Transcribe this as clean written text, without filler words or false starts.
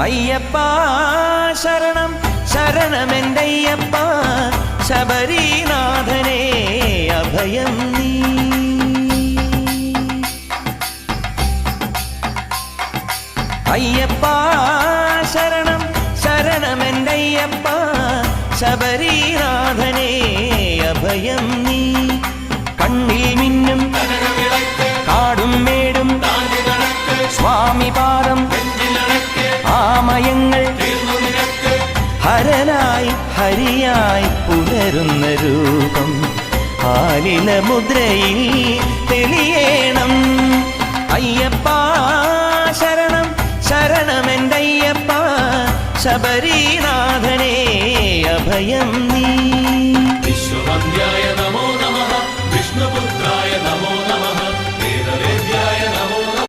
അയ്യപ്പ ശരണം ശരണമെന്തയ്യപ്പ ശബരീനാഥനേ അഭയം നീ. അയ്യപ്പ ശരണം ശരണമെന്തയ്യപ്പ ശബരീനാഥനേ അഭയം നീ. കണ്ണിൽ മിന്നും കാടും മേടും സ്വാമി പാദം ആമയങ്ങൾ ഹരനായി ഹരിയായി പുലരുന്ന രൂപം ആലില മുദ്രയിൽ തെളിയേണം. അയ്യപ്പ ശരണം ശരണമെന്തയ്യപ്പ ശബരീനാഥനേ അഭയം നീ. വിശ്വവന്ദ്യായ നമോ നമഃ വിഷ്ണുപുത്രായ നമോ നമഃ